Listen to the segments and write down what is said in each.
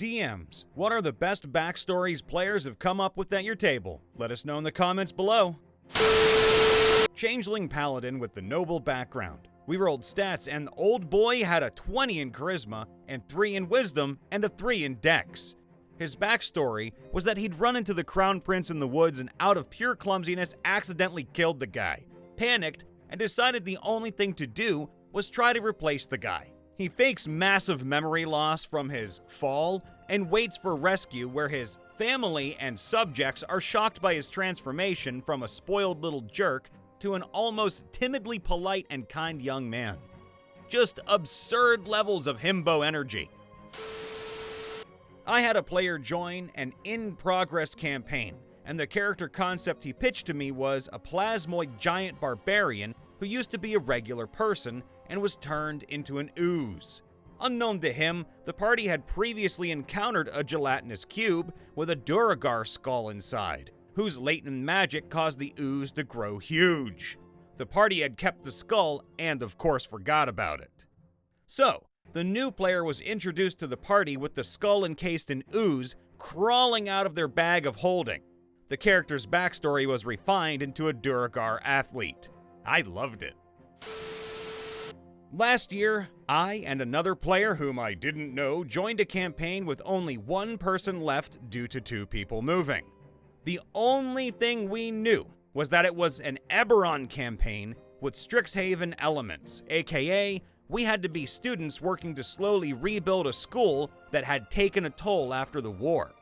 DMs, what are the best backstories players have come up with at your table? Let us know in the comments below. Changeling Paladin with the noble background. We rolled stats and the old boy had a 20 in charisma and 3 in wisdom and a 3 in dex. His backstory was that he'd run into the crown prince in the woods and out of pure clumsiness accidentally killed the guy, panicked, and decided the only thing to do was try to replace the guy. He fakes massive memory loss from his fall and waits for rescue where his family and subjects are shocked by his transformation from a spoiled little jerk to an almost timidly polite and kind young man. Just absurd levels of himbo energy. I had a player join an in-progress campaign, and the character concept he pitched to me was a plasmoid giant barbarian who used to be a regular person and was turned into an ooze. Unknown to him, the party had previously encountered a gelatinous cube with a Duragar skull inside, whose latent magic caused the ooze to grow huge. The party had kept the skull and of course forgot about it. So, the new player was introduced to the party with the skull encased in ooze crawling out of their bag of holding. The character's backstory was refined into a Duragar athlete. I loved it. Last year, I and another player whom I didn't know joined a campaign with only one person left due to 2 people moving. The only thing we knew was that it was an Eberron campaign with Strixhaven elements, aka we had to be students working to slowly rebuild a school that had taken a toll after the war.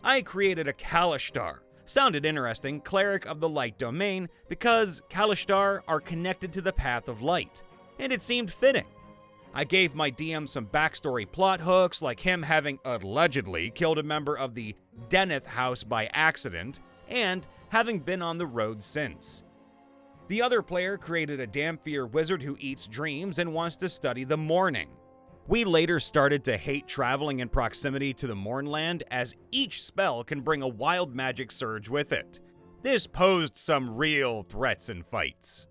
I created a Kalishtar. Sounded interesting, cleric of the light domain, because Kalishtar are connected to the path of light, and it seemed fitting. I gave my DM some backstory plot hooks, like him having allegedly killed a member of the Deneth house by accident, and having been on the road since. The other player created a Damphir wizard who eats dreams and wants to study the morning. We later started to hate traveling in proximity to the Mournland, as each spell can bring a wild magic surge with it. This posed some real threats and fights.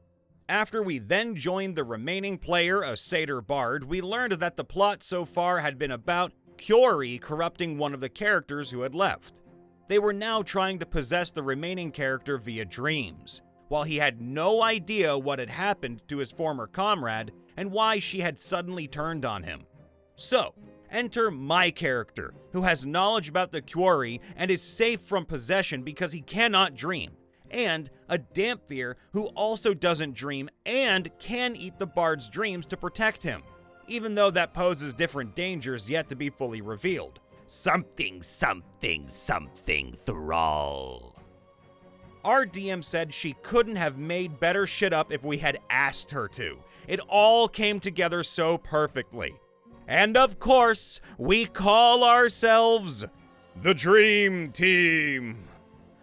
After we then joined the remaining player, a satyr bard, we learned that the plot so far had been about Kyori corrupting one of the characters who had left. They were now trying to possess the remaining character via dreams, while he had no idea what had happened to his former comrade and why she had suddenly turned on him. So, enter my character, who has knowledge about the Kyori and is safe from possession because he cannot dream, and a Damphir who also doesn't dream and can eat the bard's dreams to protect him, even though that poses different dangers yet to be fully revealed. Something, thrall. Our DM said she couldn't have made better shit up if we had asked her to. It all came together so perfectly. And of course, we call ourselves the Dream Team.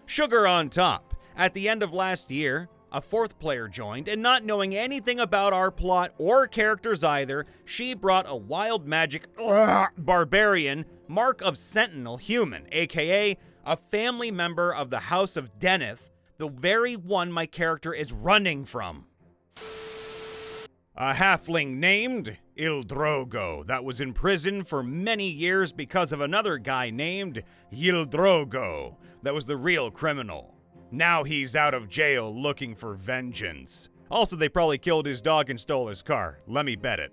Sugar on top. At the end of last year, a 4th player joined, and not knowing anything about our plot or characters either, she brought a wild magic barbarian, Mark of Sentinel human, aka a family member of the House of Deneth, the very one my character is running from. A halfling named Ildrogo that was in prison for many years because of another guy named Yildrogo that was the real criminal. Now he's out of jail looking for vengeance. Also, they probably killed his dog and stole his car. Let me bet it.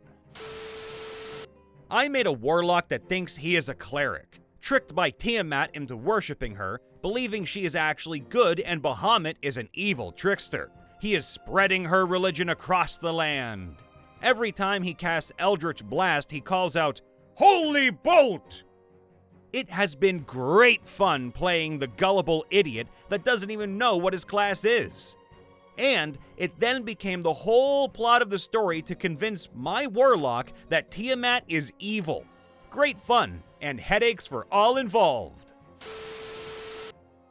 I made a warlock that thinks he is a cleric, tricked by Tiamat into worshipping her, believing she is actually good and Bahamut is an evil trickster. He is spreading her religion across the land. Every time he casts Eldritch Blast, he calls out, "Holy Bolt!" It has been great fun playing the gullible idiot that doesn't even know what his class is. And it then became the whole plot of the story to convince my warlock that Tiamat is evil. Great fun, and headaches for all involved.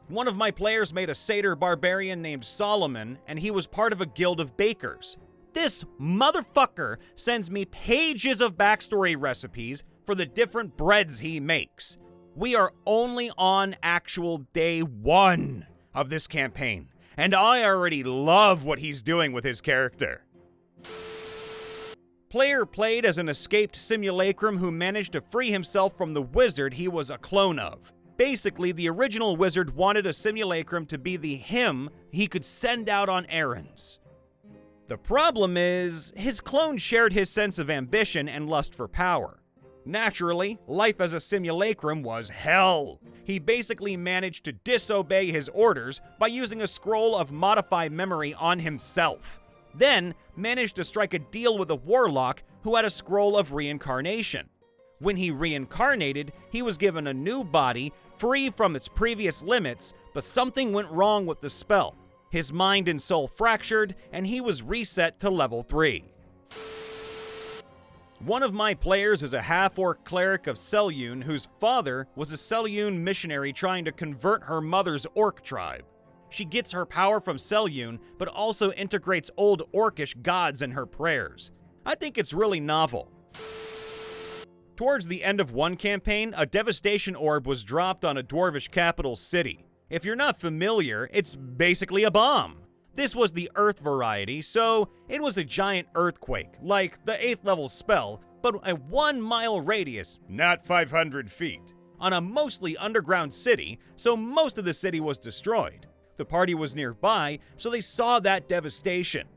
One of my players made a satyr barbarian named Solomon, and he was part of a guild of bakers. This motherfucker sends me pages of backstory recipes for the different breads he makes. We are only on actual day 1 of this campaign, and I already love what he's doing with his character. Player played as an escaped simulacrum who managed to free himself from the wizard he was a clone of. Basically, the original wizard wanted a simulacrum to be the him he could send out on errands. The problem is, his clone shared his sense of ambition and lust for power. Naturally, life as a simulacrum was hell. He basically managed to disobey his orders by using a scroll of modify memory on himself. Then managed to strike a deal with a warlock who had a scroll of reincarnation. When he reincarnated, he was given a new body, free from its previous limits, but something went wrong with the spell. His mind and soul fractured, and he was reset to level 3. One of my players is a half-orc cleric of Selyun whose father was a Selyun missionary trying to convert her mother's orc tribe. She gets her power from Selyun, but also integrates old orcish gods in her prayers. I think it's really novel. Towards the end of one campaign, a devastation orb was dropped on a dwarvish capital city. If you're not familiar, it's basically a bomb. This was the Earth variety, so it was a giant earthquake, like the 8th level spell, but a 1-mile radius, not 500 feet, on a mostly underground city, so most of the city was destroyed. The party was nearby, so they saw that devastation.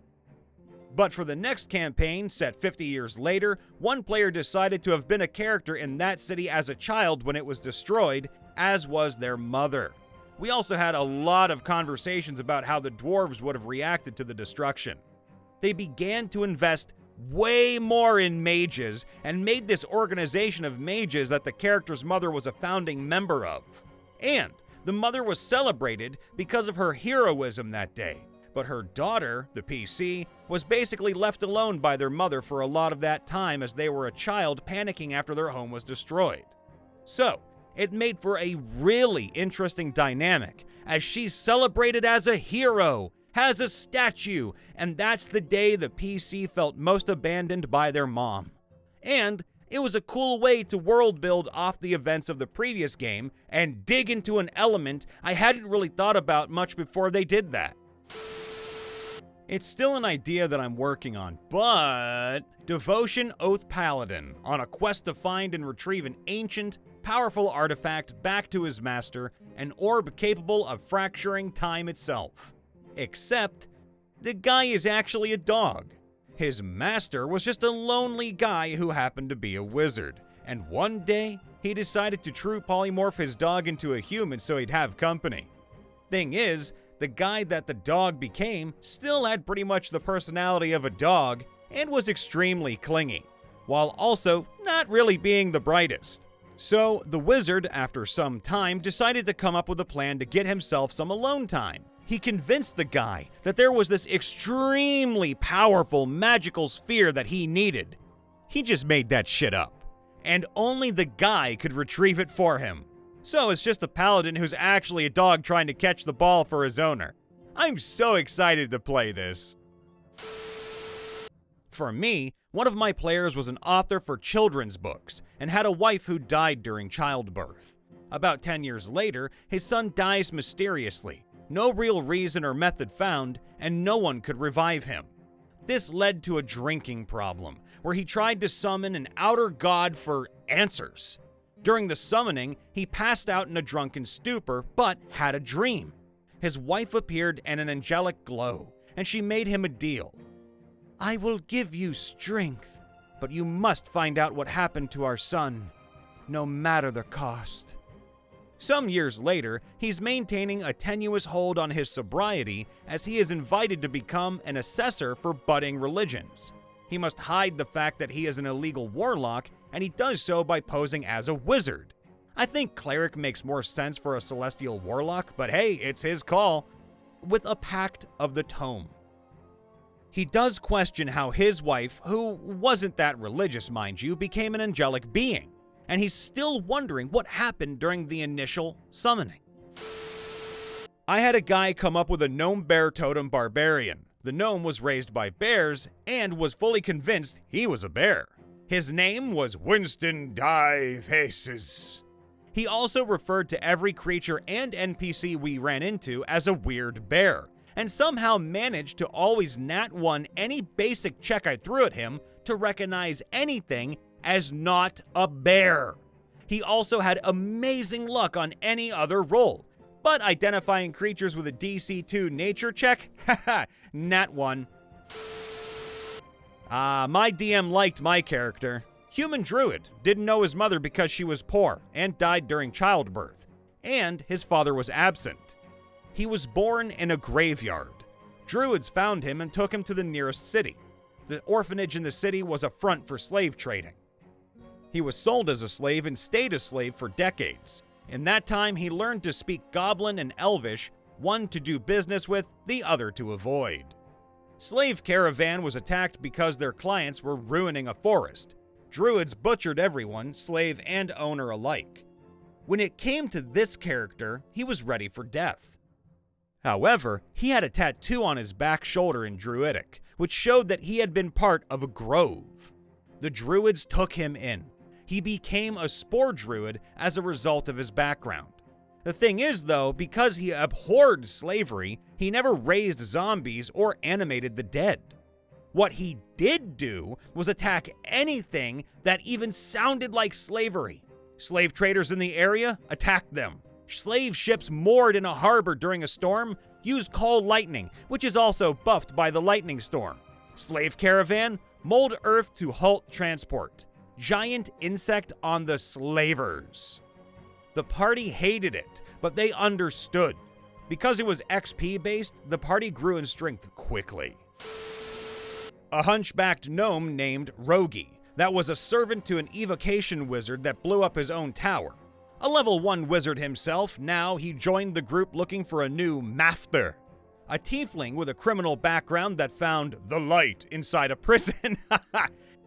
But for the next campaign, set 50 years later, one player decided to have been a character in that city as a child when it was destroyed, as was their mother. We also had a lot of conversations about how the dwarves would have reacted to the destruction. They began to invest way more in mages and made this organization of mages that the character's mother was a founding member of. And the mother was celebrated because of her heroism that day. But her daughter, the PC, was basically left alone by their mother for a lot of that time as they were a child panicking after their home was destroyed. So, it made for a really interesting dynamic, as she's celebrated as a hero, has a statue, and that's the day the PC felt most abandoned by their mom. And it was a cool way to world build off the events of the previous game and dig into an element I hadn't really thought about much before they did that. It's still an idea that I'm working on, but Devotion Oath Paladin, on a quest to find and retrieve an ancient, powerful artifact back to his master, an orb capable of fracturing time itself. Except, the guy is actually a dog. His master was just a lonely guy who happened to be a wizard, and one day, he decided to true polymorph his dog into a human so he'd have company. Thing is, the guy that the dog became still had pretty much the personality of a dog and was extremely clingy, while also not really being the brightest. So the wizard, after some time, decided to come up with a plan to get himself some alone time. He convinced the guy that there was this extremely powerful magical sphere that he needed. He just made that shit up, and only the guy could retrieve it for him. So it's just a paladin who's actually a dog trying to catch the ball for his owner. I'm so excited to play this. For me, one of my players was an author for children's books and had a wife who died during childbirth. About 10 years later, his son dies mysteriously, no real reason or method found, and no one could revive him. This led to a drinking problem, where he tried to summon an outer god for answers. During the summoning, he passed out in a drunken stupor, but had a dream. His wife appeared in an angelic glow, and she made him a deal. "I will give you strength, but you must find out what happened to our son, no matter the cost." Some years later, he's maintaining a tenuous hold on his sobriety as he is invited to become an assessor for budding religions. He must hide the fact that he is an illegal warlock, and he does so by posing as a wizard. I think cleric makes more sense for a celestial warlock, but hey, it's his call. With a pact of the tome. He does question how his wife, who wasn't that religious mind you, became an angelic being, and he's still wondering what happened during the initial summoning. I had a guy come up with a gnome bear totem barbarian. The gnome was raised by bears and was fully convinced he was a bear. His name was Winston Die Faces. He also referred to every creature and NPC we ran into as a weird bear, and somehow managed to always nat 1 any basic check I threw at him to recognize anything as not a bear. He also had amazing luck on any other roll, but identifying creatures with a DC 2 nature check? Haha, nat 1. My DM liked my character. Human druid, didn't know his mother because she was poor and died during childbirth, and his father was absent. He was born in a graveyard. Druids found him and took him to the nearest city. The orphanage in the city was a front for slave trading. He was sold as a slave and stayed a slave for decades. In that time, he learned to speak Goblin and Elvish, one to do business with, the other to avoid. Slave Caravan was attacked because their clients were ruining a forest. Druids butchered everyone, slave and owner alike. When it came to this character, he was ready for death. However, he had a tattoo on his back shoulder in Druidic, which showed that he had been part of a grove. The Druids took him in. He became a spore druid as a result of his background. The thing is, though, because he abhorred slavery, he never raised zombies or animated the dead. What he did do was attack anything that even sounded like slavery. Slave traders in the area, attacked them. Slave ships moored in a harbor during a storm, used call lightning, which is also buffed by the lightning storm. Slave caravan, mold earth to halt transport. Giant insect on the slavers. The party hated it, but they understood. Because it was XP based, the party grew in strength quickly. A hunchbacked gnome named Rogi, that was a servant to an evocation wizard that blew up his own tower. A level 1 wizard himself, now he joined the group looking for a new Mafter. A tiefling with a criminal background that found the light inside a prison.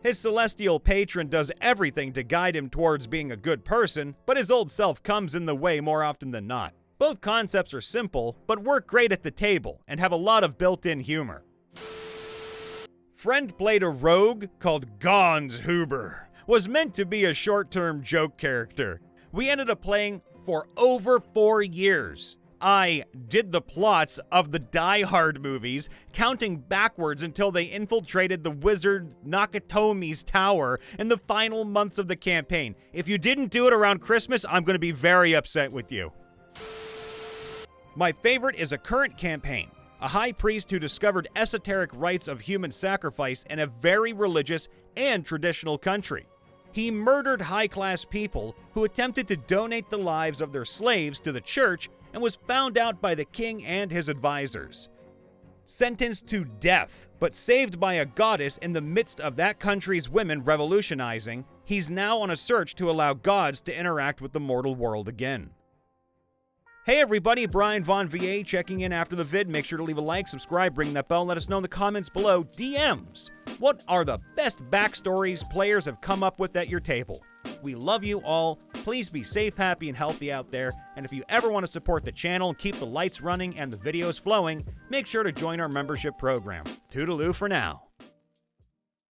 His celestial patron does everything to guide him towards being a good person, but his old self comes in the way more often than not. Both concepts are simple, but work great at the table and have a lot of built-in humor. Friend played a rogue called Gons Huber. Was meant to be a short-term joke character. We ended up playing for over 4 years. I did the plots of the Die Hard movies, counting backwards until they infiltrated the wizard Nakatomi's tower in the final months of the campaign. If you didn't do it around Christmas, I'm going to be very upset with you. My favorite is a current campaign. A high priest who discovered esoteric rites of human sacrifice in a very religious and traditional country. He murdered high-class people who attempted to donate the lives of their slaves to the church and was found out by the king and his advisors. Sentenced to death, but saved by a goddess in the midst of that country's women revolutionizing, he's now on a search to allow gods to interact with the mortal world again. Hey everybody, Brian Von VA checking in after the vid. Make sure to leave a like, subscribe, ring that bell, and let us know in the comments below. DMs! What are the best backstories players have come up with at your table? We love you all. Please be safe, happy, and healthy out there. And if you ever want to support the channel and keep the lights running and the videos flowing, make sure to join our membership program. Toodaloo for now.